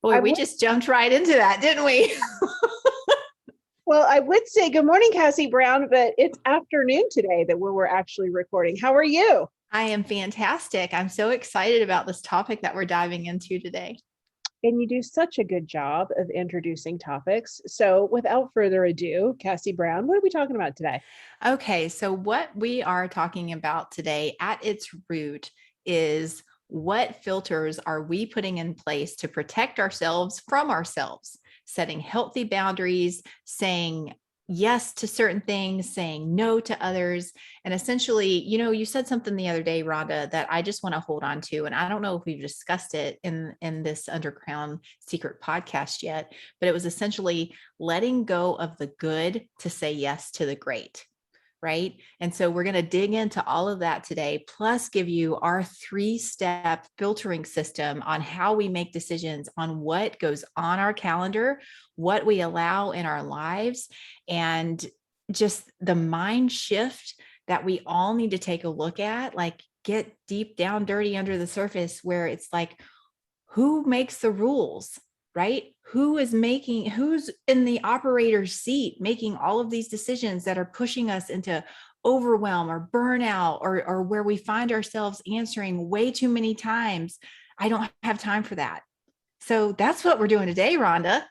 Boy, we just jumped right into that, didn't we? Well, I would say good morning, Kaci Brown, but it's afternoon today that we're actually recording. How are you? I am fantastic. I'm so excited about this topic that we're diving into today. And you do such a good job of introducing topics. So without further ado, Kaci Brown, what are we talking about today? Okay, so what we are talking about today at its root is what filters are we putting in place to protect ourselves from ourselves, setting healthy boundaries, saying yes to certain things, saying no to others. And essentially, you said something the other day, Rhonda, that I just want to hold on to. And I don't know if we've discussed it in this Underground Secret podcast yet, but it was essentially letting go of the good to say yes to the great. Right. And so we're going to dig into all of that today, plus give you our 3-step filtering system on how we make decisions on what goes on our calendar, what we allow in our lives, and just the mind shift that we all need to take a look at, like get deep down, dirty under the surface, where it's like, who makes the rules? Right? Who's in the operator's seat making all of these decisions that are pushing us into overwhelm or burnout, or where we find ourselves answering way too many times? I don't have time for that. So that's what we're doing today, Rhonda.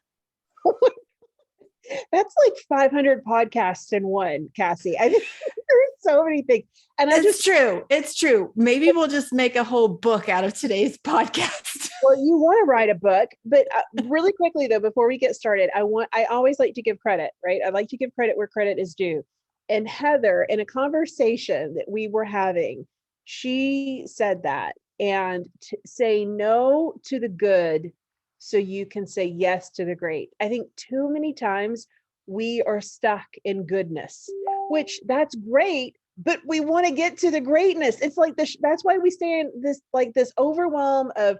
That's like 500 podcasts in one, Kaci. I think there's so many things. And it's true. It's true. Maybe we'll just make a whole book out of today's podcast. Well, you want to write a book, but really quickly though, before we get started, I always like to give credit, right? I like to give credit where credit is due. And Heather, in a conversation that we were having, she said that, and say no to the good so you can say yes to the great. I think too many times we are stuck in goodness, which that's great, but we want to get to the greatness. It's like this. That's why we stay in this overwhelm of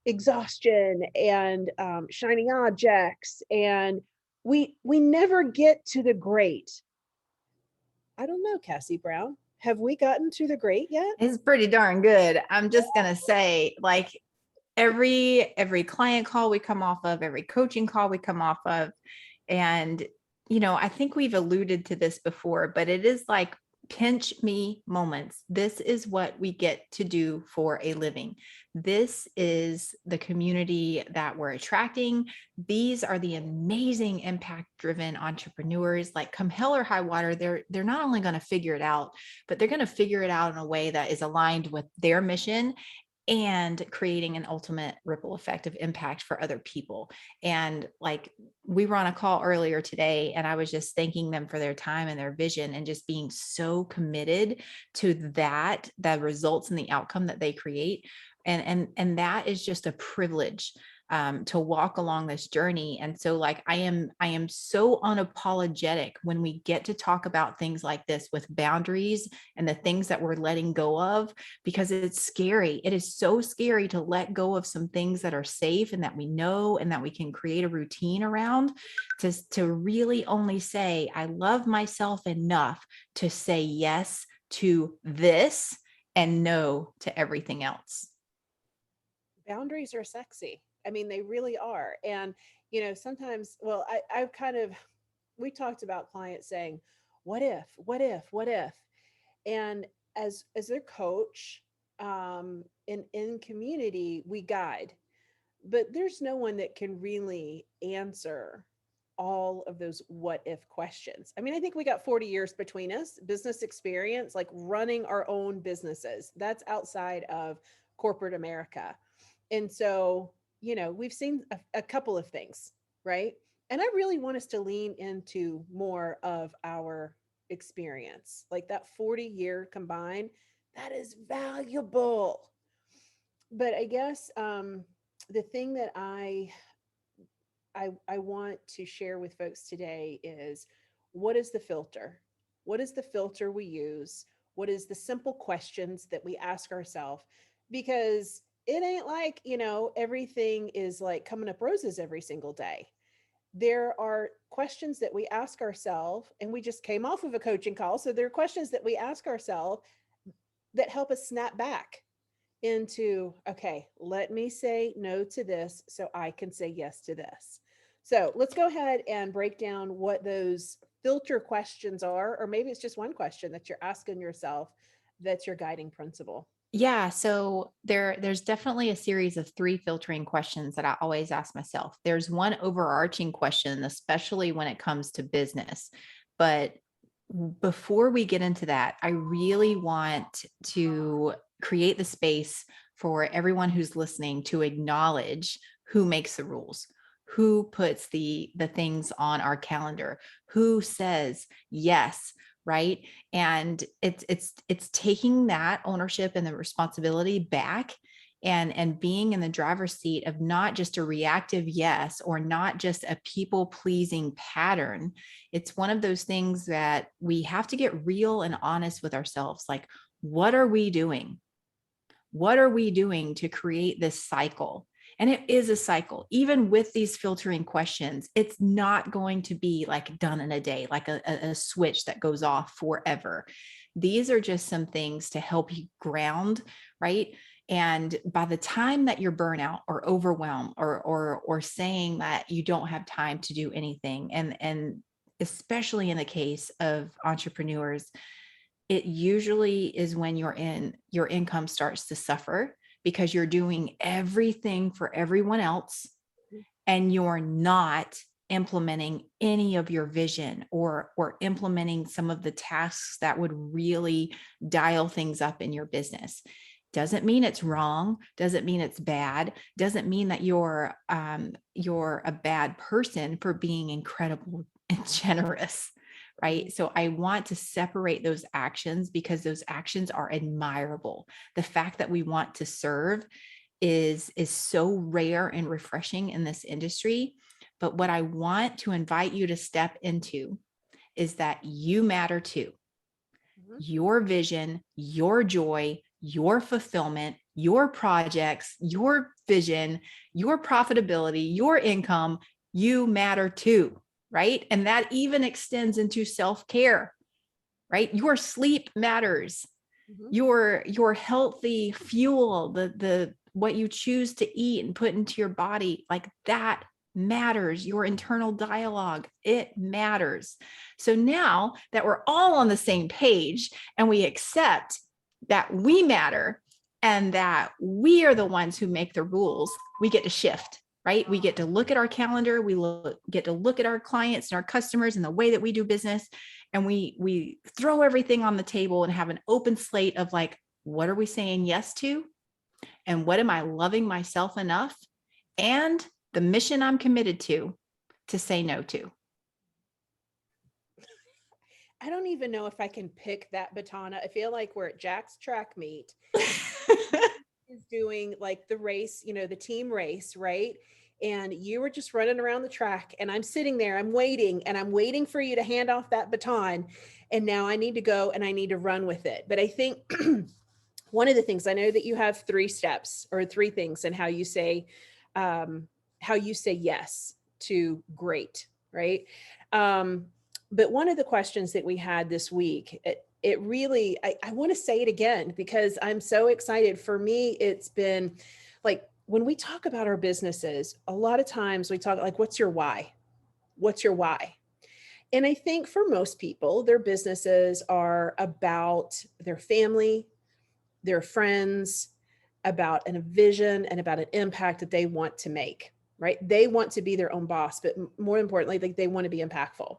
exhaustion and shining objects, and we never get to the great. I don't know, Kaci Brown, have we gotten to the great yet? It's pretty darn good. I'm just gonna say, like, every client call we come off of, every coaching call we come off of, and I think we've alluded to this before, but it is like pinch me moments. This is what we get to do for a living. This is the community that we're attracting. These are the amazing impact driven entrepreneurs. Like, come hell or high water, they're not only going to figure it out, but they're going to figure it out in a way that is aligned with their mission and creating an ultimate ripple effect of impact for other people. And like, we were on a call earlier today, and I was just thanking them for their time and their vision, and just being so committed to that results in the outcome that they create. And that is just a privilege to walk along this journey. And so, like, I am so unapologetic when we get to talk about things like this, with boundaries and the things that we're letting go of, because it's scary. It is so scary to let go of some things that are safe and that we know and that we can create a routine around, to really only say, I love myself enough to say yes to this and no to everything else. Boundaries are sexy. I mean, they really are. And, sometimes, well, I've kind of, we talked about clients saying, what if, what if, what if? And as their coach, in community, we guide, but there's no one that can really answer all of those what if questions. I mean, I think we got 40 years between us, business experience, like running our own businesses. That's outside of corporate America. And so, we've seen a couple of things, right? And I really want us to lean into more of our experience, like that 40-year combined. That is valuable. But I guess the thing that I want to share with folks today is, what is the filter? What is the filter we use? What is the simple questions that we ask ourselves? Because it ain't like, everything is like coming up roses every single day. There are questions that we ask ourselves, and we just came off of a coaching call. So there are questions that we ask ourselves that help us snap back into, okay, let me say no to this so I can say yes to this. So let's go ahead and break down what those filter questions are, or maybe it's just one question that you're asking yourself that's your guiding principle. Yeah, so there's definitely a series of three filtering questions that I always ask myself. There's one overarching question, especially when it comes to business. But before we get into that, I really want to create the space for everyone who's listening to acknowledge who makes the rules, who puts the things on our calendar, who says yes, right? And it's taking that ownership and the responsibility back, and being in the driver's seat of not just a reactive yes, or not just a people pleasing pattern. It's one of those things that we have to get real and honest with ourselves. Like, what are we doing? What are we doing to create this cycle? And it is a cycle. Even with these filtering questions, it's not going to be like done in a day, like a switch that goes off forever. These are just some things to help you ground, right? And by the time that you're burnout or overwhelmed, or saying that you don't have time to do anything, and especially in the case of entrepreneurs, it usually is when your income starts to suffer, because you're doing everything for everyone else and you're not implementing any of your vision, or implementing some of the tasks that would really dial things up in your business. Doesn't mean it's wrong, doesn't mean it's bad, doesn't mean that you're a bad person for being incredible and generous, right? So I want to separate those actions, because those actions are admirable. The fact that we want to serve is so rare and refreshing in this industry. But what I want to invite you to step into is that you matter too. Mhm. Your vision, your joy, your fulfillment, your projects, your vision, your profitability, your income, you matter too, right? And that even extends into self-care, right? Your sleep matters. Mhm. Your healthy fuel, the what you choose to eat and put into your body, like that matters. Your internal dialogue, it matters. So now that we're all on the same page and we accept that we matter and that we are the ones who make the rules, we get to shift, right? We get to look at our calendar, get to look at our clients and our customers and the way that we do business, and we throw everything on the table and have an open slate of like, what are we saying yes to, and what am I loving myself enough, and the mission I'm committed to say no to. I don't even know if I can pick that baton. I feel like we're at Jack's track meet, is doing like the race, the team race, right? And you were just running around the track, and I'm sitting there, I'm waiting, and I'm waiting for you to hand off that baton. And now I need to go and I need to run with it. But I think one of the things, I know that you have three steps or three things in um, how you say yes to great, right? Um, but one of the questions that we had this week, it really, I want to say it again because I'm so excited. For me, it's been like, when we talk about our businesses, a lot of times we talk like, what's your why? What's your why? And I think for most people, their businesses are about their family, their friends, about a vision and about an impact that they want to make, right? They want to be their own boss, but more importantly, like they want to be impactful.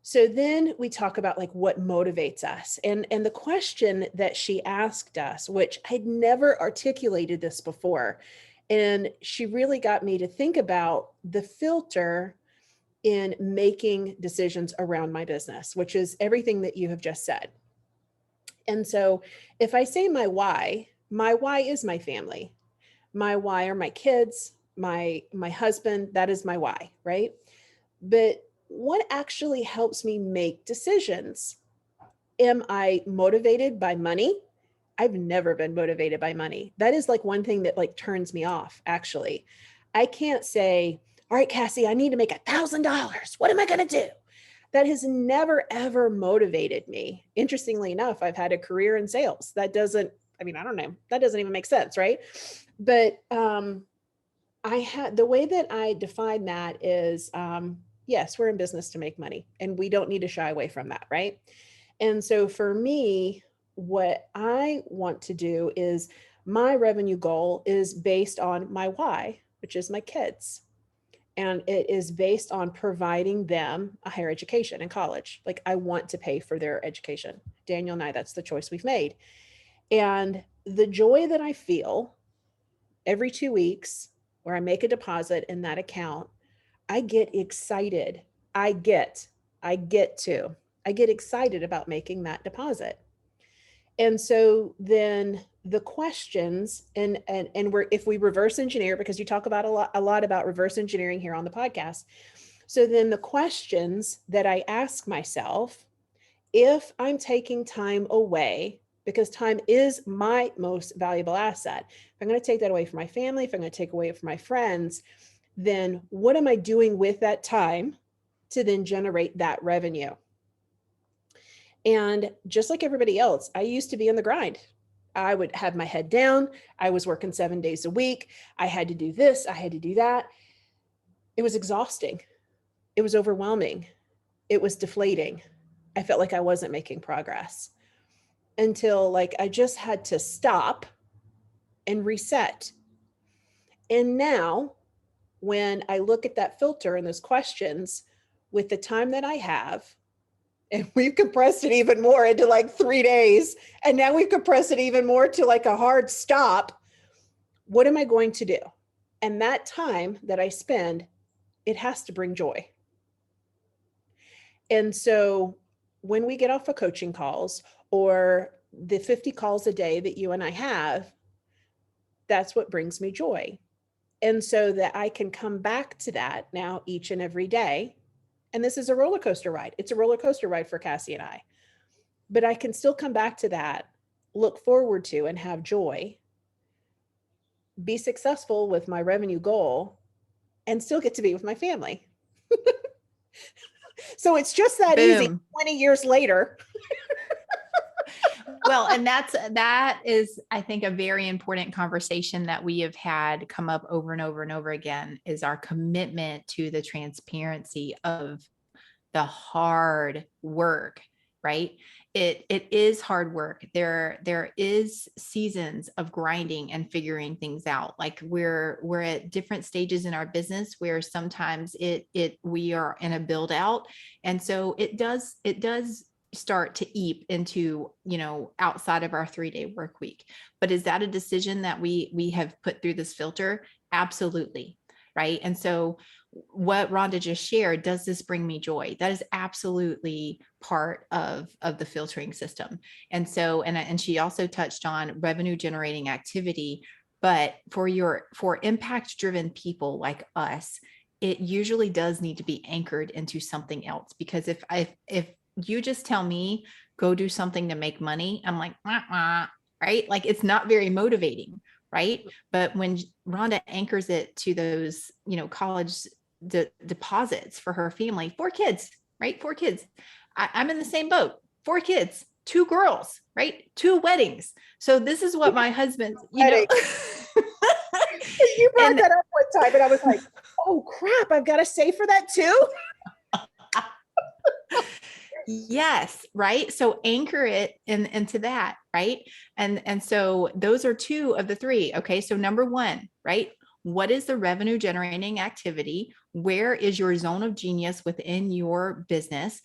So then we talk about like what motivates us. And the question that she asked us, which I'd never articulated this before, and she really got me to think about the filter in making decisions around my business, which is everything that you have just said. And so if I say my why is my family. My why are my kids, my husband, that is my why, right? But what actually helps me make decisions? Am I motivated by money? I've never been motivated by money. That is like one thing that like turns me off, actually. I can't say, all right, Cassie, I need to make $1,000. What am I going to do? That has never, ever motivated me. Interestingly enough, I've had a career in sales. That doesn't, I mean, I don't know. That doesn't even make sense, right? But I had the way that I define that is, yes, we're in business to make money, and we don't need to shy away from that, right? And so for me, what I want to do is my revenue goal is based on my why, which is my kids. And it is based on providing them a higher education in college. Like, I want to pay for their education. Daniel and I, that's the choice we've made. And the joy that I feel every 2 weeks where I make a deposit in that account, I get excited. I get excited about making that deposit. And so then the questions, and we're, if we reverse engineer, because you talk about a lot about reverse engineering here on the podcast. So then the questions that I ask myself, if I'm taking time away, because time is my most valuable asset, if I'm going to take that away from my family, if I'm going to take away from my friends, then what am I doing with that time to then generate that revenue? And just like everybody else, I used to be in the grind. I would have my head down. I was working 7 days a week. I had to do this. I had to do that. It was exhausting. It was overwhelming. It was deflating. I felt like I wasn't making progress until, like, I just had to stop and reset. And now when I look at that filter and those questions with the time that I have, and we've compressed it even more into like 3 days, and now we've compressed it even more to like a hard stop. What am I going to do? And that time that I spend, it has to bring joy. And so when we get off of coaching calls, or the 50 calls a day that you and I have, that's what brings me joy. And so that I can come back to that now each and every day. And this is a roller coaster ride. It's a roller coaster ride for Cassie and I. But I can still come back to that, look forward to, and have joy, be successful with my revenue goal, and still get to be with my family. So it's just that easy Boom. 20 years later. Well, and that is, I think, a very important conversation that we have had come up over and over and over again, is our commitment to the transparency of the hard work, right? It is hard work. There is seasons of grinding and figuring things out. Like, we're at different stages in our business where sometimes we are in a build out. And so it does start to eep into, outside of our 3-day work week. But is that a decision that we have put through this filter? Absolutely. Right. And so what Rhonda just shared, does this bring me joy? That is absolutely part of the filtering system. And so, and she also touched on revenue generating activity, but for impact driven people like us, it usually does need to be anchored into something else. Because if you just tell me, go do something to make money, I'm like, right? Like, it's not very motivating. Right. But when Rhonda anchors it to those, college deposits for her family, 4 kids, right? 4 kids. I'm in the same boat, 4 kids, 2 girls, right? 2 weddings. So this is what my husband, You brought and that up one time, and I was like, oh crap, I've got to save for that too. yes, right. So anchor it into that, right? And so those are 2 of the 3. Okay. So number 1, right? What is the revenue generating activity? Where is your zone of genius within your business?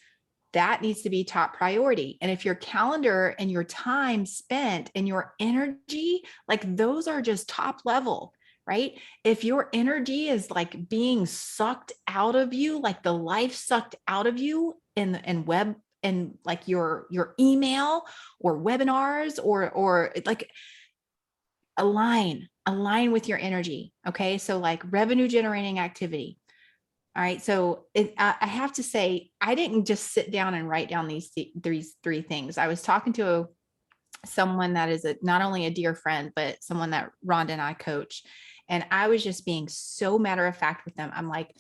That needs to be top priority. And if your calendar and your time spent and your energy, like, those are just top level, right? If your energy is like being sucked out of you, like the life sucked out of you in web and like your email or webinars, or like, align with your energy. Okay. So like revenue generating activity. All right. So I have to say, I didn't just sit down and write down these 3 things. I was talking to someone that is not only a dear friend, but someone that Rhonda and I coach. And I was just being so matter of fact with them. I'm like,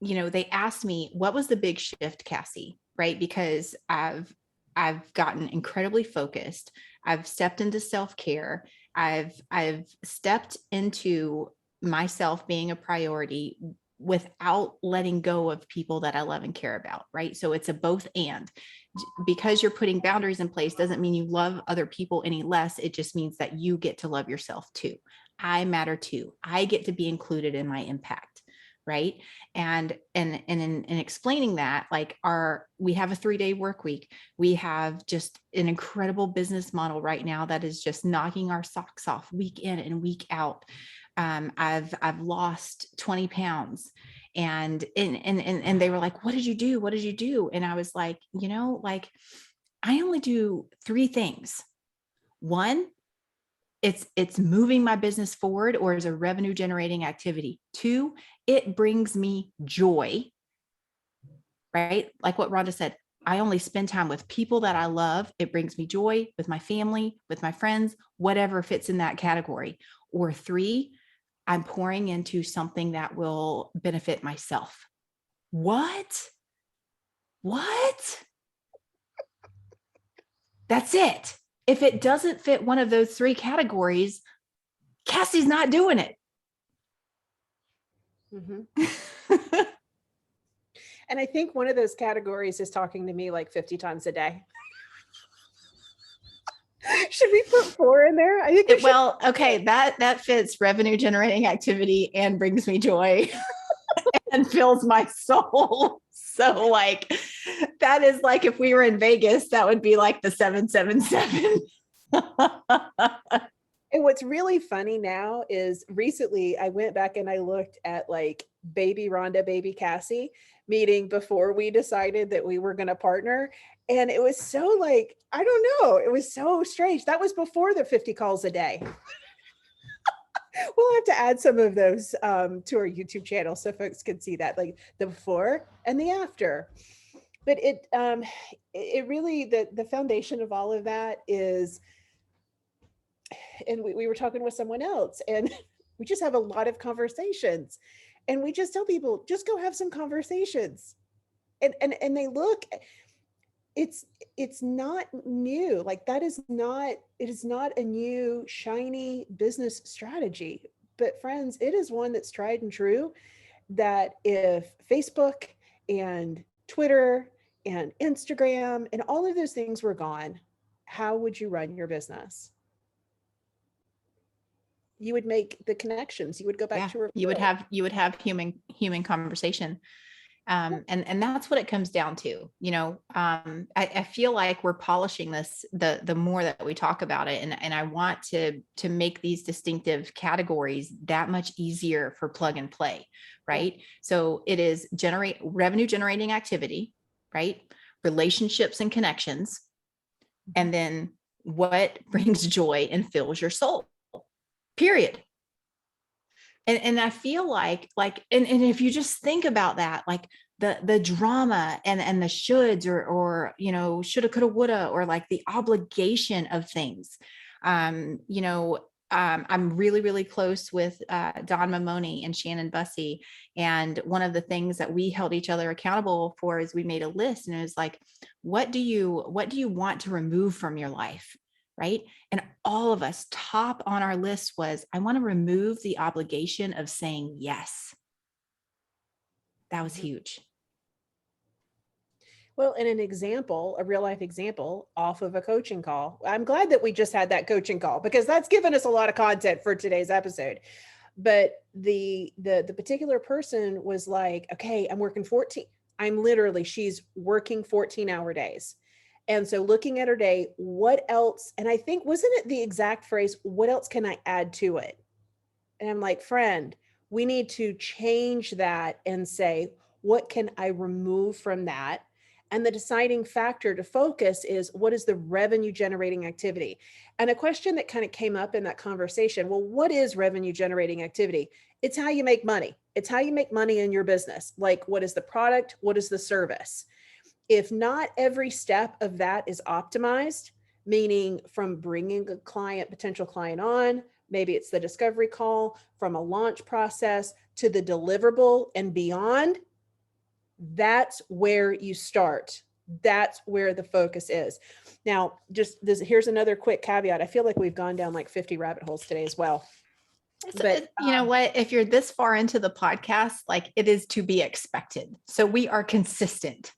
they asked me, what was the big shift, Cassie? Right. Because I've gotten incredibly focused. I've stepped into self-care. I've stepped into myself being a priority without letting go of people that I love and care about, right? So it's a both and. Because you're putting boundaries in place doesn't mean you love other people any less. It just means that you get to love yourself too. I matter too. I get to be included in my impact, right? And in explaining that, like we have a 3-day work week. We have just an incredible business model right now that is just knocking our socks off week in and week out. I've lost 20 pounds, and they were like, what did you do? What did you do? And I was like, like, I only do 3 things. One, it's moving my business forward or as a revenue generating activity. 2, it brings me joy, right? Like what Rhonda said, I only spend time with people that I love. It brings me joy with my family, with my friends, whatever fits in that category. Or 3, I'm pouring into something that will benefit myself. What? That's it. If it doesn't fit one of those 3 categories, Cassie's not doing it. Mm-hmm. And I think one of those categories is talking to me like 50 times a day. Should we put 4 in there? I think well, okay, that fits revenue generating activity and brings me joy and fills my soul. So like that is like if we were in Vegas, that would be like the 777. And what's really funny now is recently I went back and I looked at like baby Rhonda, baby Kaci meeting before we decided that we were going to partner. And it was so like, I don't know, it was so strange. That was before the 50 calls a day. We'll have to add some of those to our YouTube channel so folks can see that, like the before and the after. But it really, the foundation of all of that is, and we were talking with someone else, and we just have a lot of conversations, and we just tell people, just go have some conversations. And they look, it's not new. Like it is not a new shiny business strategy, but friends, it is one that's tried and true, that if Facebook and Twitter and Instagram and all of those things were gone, how would you run your business? You would make the connections. You would go back to referral. You would have human conversation. And that's what it comes down to. I feel like we're polishing this the more that we talk about it, and I want to make these distinctive categories that much easier for plug and play, right? Yeah. So it is revenue generating activity, right? Relationships and connections, and then what brings joy and fills your soul. Period. And I feel like, and if you just think about that, like the drama and the shoulds or, shoulda, coulda, woulda, or like the obligation of things. I'm really, really close with Don Mamoni and Shannon Bussey. And one of the things that we held each other accountable for is we made a list, and it was like, what do you want to remove from your life? Right. And all of us, top on our list was, I want to remove the obligation of saying yes. That was huge. Well, and a real life example off of a coaching call. I'm glad that we just had that coaching call, because that's given us a lot of content for today's episode. But the particular person was like, okay, I'm working 14. She's working 14-hour days. And so looking at her day, what else? And I think, wasn't it the exact phrase, what else can I add to it? And I'm like, friend, we need to change that and say, what can I remove from that? And the deciding factor to focus is, what is the revenue generating activity? And a question that kind of came up in that conversation, well, what is revenue generating activity? It's how you make money. It's how you make money in your business. Like, what is the product? What is the service? If not every step of that is optimized, meaning from bringing a potential client on, maybe it's the discovery call, from a launch process to the deliverable and beyond, that's where you start That's where the focus is. Now, just this, here's another quick caveat. I feel like we've gone down like 50 rabbit holes today as well. But You know what? If you're this far into the podcast, like it is to be expected. So we are consistent.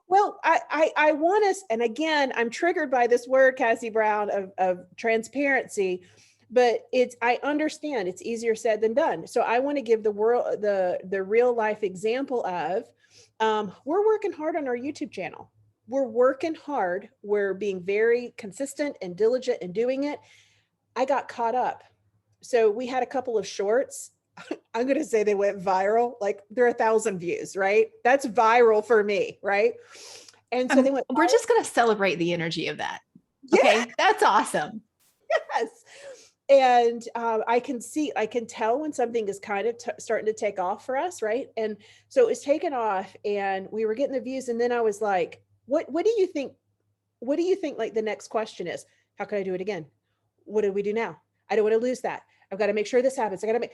well, I want us, and again, I'm triggered by this word, Cassie Brown, of transparency, but I understand it's easier said than done. So I want to give the world the real life example of we're working hard on our YouTube channel. We're working hard. We're being very consistent and diligent in doing it. I got caught up. So we had a couple of shorts. I'm going to say they went viral. Like they're 1,000 views, right? That's viral for me, right? And so they went. We're just going to celebrate the energy of that. Okay, that's awesome. Yes. And I can tell when something is kind of starting to take off for us, right? And so it was taken off, and we were getting the views. And then I was like, "What do you think? What do you think? Like the next question is, how can I do it again? What do we do now? I don't want to lose that. I've got to make sure this happens. I got to make."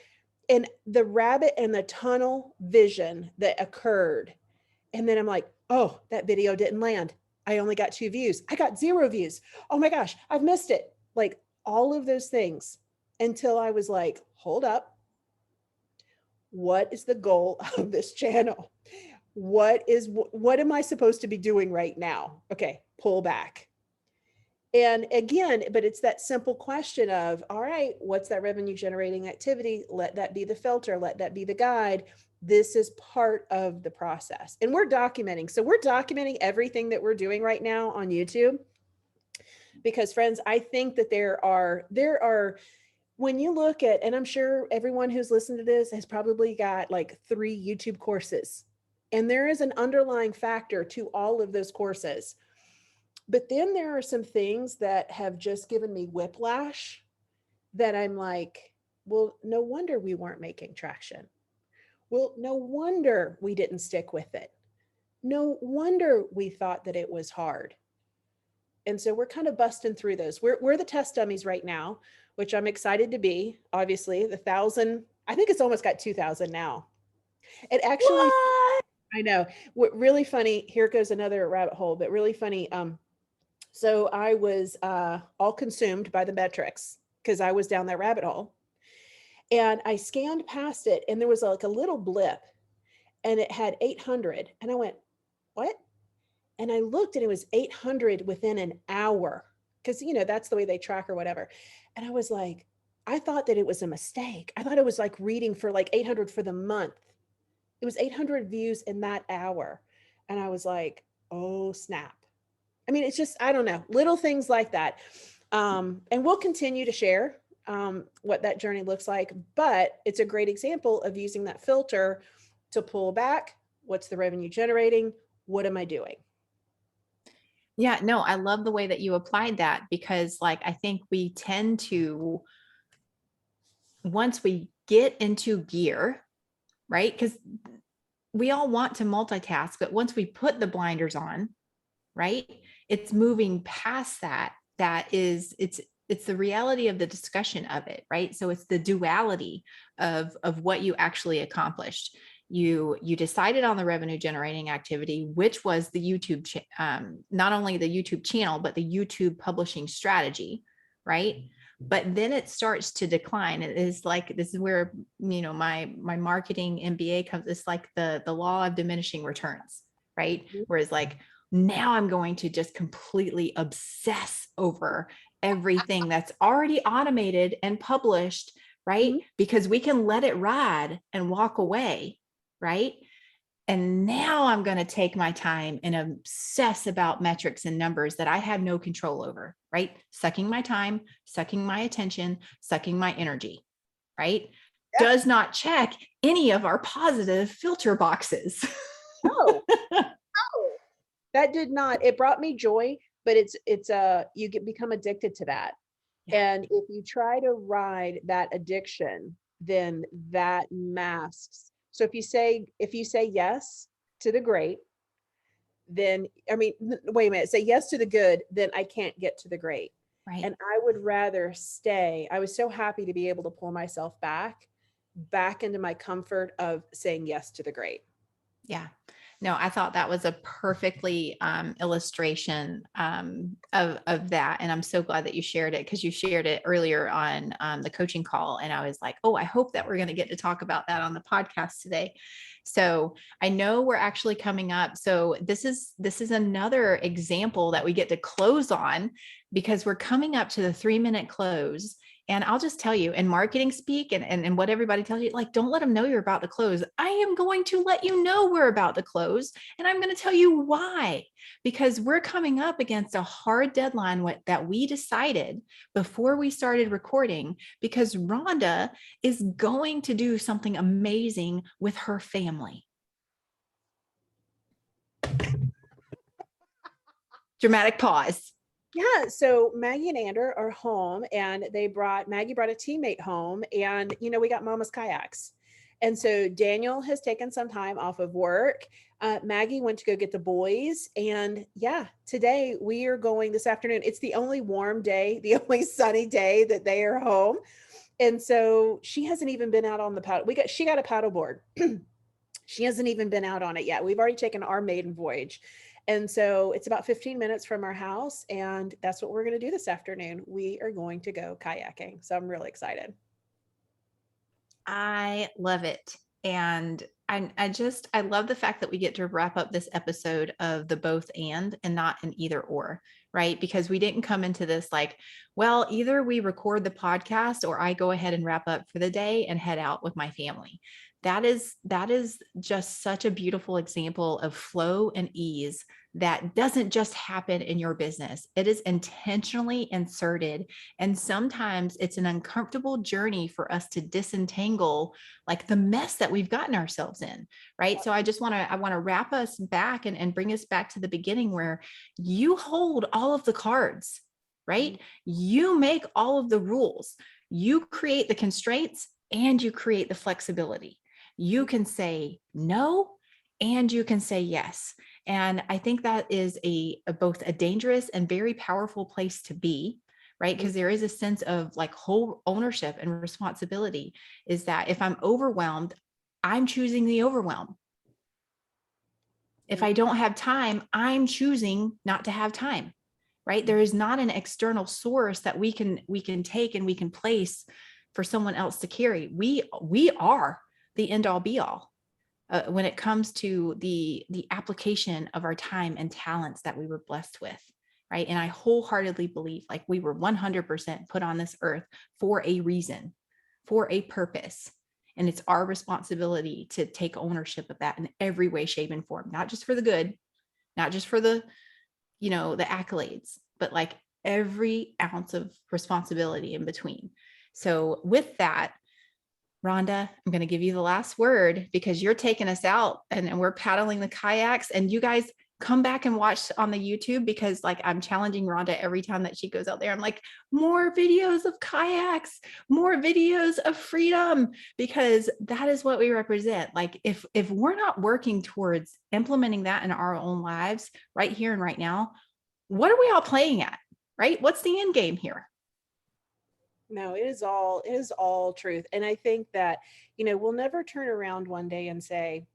And the rabbit and the tunnel vision that occurred, and then I'm like, "Oh, that video didn't land. I only got 2 views. I got 0 views. Oh my gosh, I've missed it." Like all of those things, until I was like, hold up. What is the goal of this channel? What am I supposed to be doing right now? Okay, pull back. And again, but it's that simple question of, all right, what's that revenue generating activity? Let that be the filter. Let that be the guide. This is part of the process. And we're documenting. So we're documenting everything that we're doing right now on YouTube. Because friends, I think that there are, when you look at, and I'm sure everyone who's listened to this has probably got like 3 YouTube courses, and there is an underlying factor to all of those courses. But then there are some things that have just given me whiplash that I'm like, well, no wonder we weren't making traction. Well, no wonder we didn't stick with it. No wonder we thought that it was hard. And so we're kind of busting through those. We're the test dummies right now, which I'm excited to be. Obviously, the 1,000, I think it's almost got 2,000 now. It actually, What? I know. What really funny, here goes another rabbit hole, but really funny. So I was all consumed by the metrics because I was down that rabbit hole. And I scanned past it, and there was like a little blip, and it had 800. And I went, what? And I looked, and it was 800 within an hour, because, you know, that's the way they track or whatever. And I was like, I thought that it was a mistake. I thought it was like reading for like 800 for the month. It was 800 views in that hour. And I was like, oh, snap. I mean, it's just, I don't know, little things like that. And we'll continue to share what that journey looks like. But it's a great example of using that filter to pull back. What's the revenue generating? What am I doing? Yeah, no, I love the way that you applied that, because like I think we tend to, once we get into gear, right? Because we all want to multitask, but once we put the blinders on, right? It's moving past that. It's the reality of the discussion of it, right? So it's the duality of what you actually accomplished. You decided on the revenue generating activity, which was the YouTube, not only the YouTube channel, but the YouTube publishing strategy, right? But then it starts to decline. It is like, this is where, you know, my marketing MBA comes. It's like the law of diminishing returns, right? Whereas like, now I'm going to just completely obsess over everything that's already automated and published, right? Mm-hmm. Because we can let it ride and walk away, right? And now I'm going to take my time and obsess about metrics and numbers that I have no control over, right? Sucking my time, sucking my attention, sucking my energy, right? Yeah. Does not check any of our positive filter boxes. No. That did not. It brought me joy, but it's you become addicted to that. Yeah. And if you try to ride that addiction, then that masks. So if you say yes to the great, then, I mean, wait a minute, say yes to the good, then I can't get to the great. Right. And I would rather stay. I was so happy to be able to pull myself back into my comfort of saying yes to the great. Yeah. No, I thought that was a perfectly illustration of that. And I'm so glad that you shared it, because you shared it earlier on the coaching call. And I was like, oh, I hope that we're going to get to talk about that on the podcast today. So I know we're actually coming up. So this is another example that we get to close on, because we're coming up to the 3-minute close. And I'll just tell you, in marketing speak and what everybody tells you, like, don't let them know you're about to close. I am going to let you know we're about to close. And I'm going to tell you why, because we're coming up against a hard deadline that we decided before we started recording, because Rhonda is going to do something amazing with her family. Dramatic pause. Yeah, so Maggie and Ander are home, and Maggie brought a teammate home, and we got Mama's kayaks. And so Daniel has taken some time off of work. Maggie went to go get the boys, and yeah, today we are going this afternoon. It's the only warm day, the only sunny day that they are home. And so she hasn't even been out on the paddle. She got a paddle board. She hasn't even been out on it yet. We've already taken our maiden voyage. And so it's about 15 minutes from our house. And that's what we're going to do this afternoon. We are going to go kayaking. So I'm really excited. I love it. And I love the fact that we get to wrap up this episode of the both and not an either or, right? Because we didn't come into this like, well, either we record the podcast or I go ahead and wrap up for the day and head out with my family. That is just such a beautiful example of flow and ease that doesn't just happen in your business. It is intentionally inserted. And sometimes it's an uncomfortable journey for us to disentangle like the mess that we've gotten ourselves in. Right. So I want to wrap us back and bring us back to the beginning, where you hold all of the cards, right? You make all of the rules, you create the constraints, and you create the flexibility. You can say no, and you can say yes. And I think that is both a dangerous and very powerful place to be, right? Because there is a sense of like whole ownership and responsibility, is that if I'm overwhelmed, I'm choosing the overwhelm. If I don't have time, I'm choosing not to have time, right? There is not an external source that we can take and we can place for someone else to carry. We are the end all be all when it comes to the application of our time and talents that we were blessed with, right? And I wholeheartedly believe like we were 100% put on this earth for a reason, for a purpose. And it's our responsibility to take ownership of that in every way, shape, and form, not just for the good, not just for the accolades, but like every ounce of responsibility in between. So with that, Rhonda, I'm going to give you the last word, because you're taking us out and we're paddling the kayaks, and you guys come back and watch on the YouTube, because like I'm challenging Rhonda every time that she goes out there. I'm like, more videos of kayaks, more videos of freedom, because that is what we represent. Like if we're not working towards implementing that in our own lives right here and right now, what are we all playing at, right? What's the end game here? No, it is all truth. And I think that, we'll never turn around one day and say,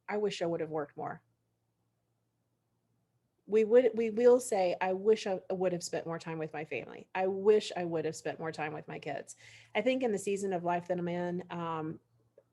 I wish I would have worked more. We will say, I wish I would have spent more time with my family. I wish I would have spent more time with my kids. I think in the season of life that I'm in,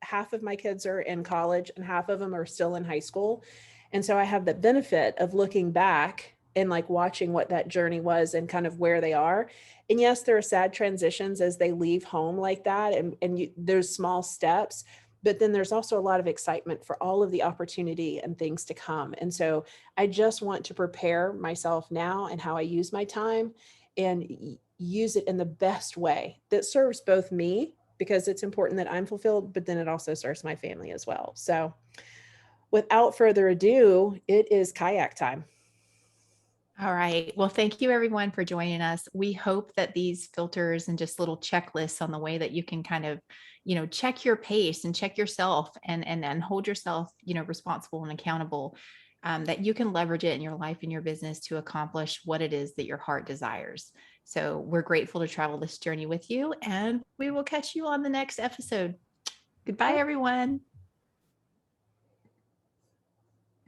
half of my kids are in college and half of them are still in high school. And so I have the benefit of looking back and like watching what that journey was and kind of where they are. And yes, there are sad transitions as they leave home like that. And there's small steps, but then there's also a lot of excitement for all of the opportunity and things to come. And so I just want to prepare myself now and how I use my time and use it in the best way that serves both me, because it's important that I'm fulfilled, but then it also serves my family as well. So without further ado, it is kayak time. All right. Well, thank you everyone for joining us. We hope that these filters and just little checklists on the way that you can kind of, check your pace and check yourself and hold yourself, responsible and accountable, that you can leverage it in your life and your business to accomplish what it is that your heart desires. So we're grateful to travel this journey with you, and we will catch you on the next episode. Goodbye, everyone.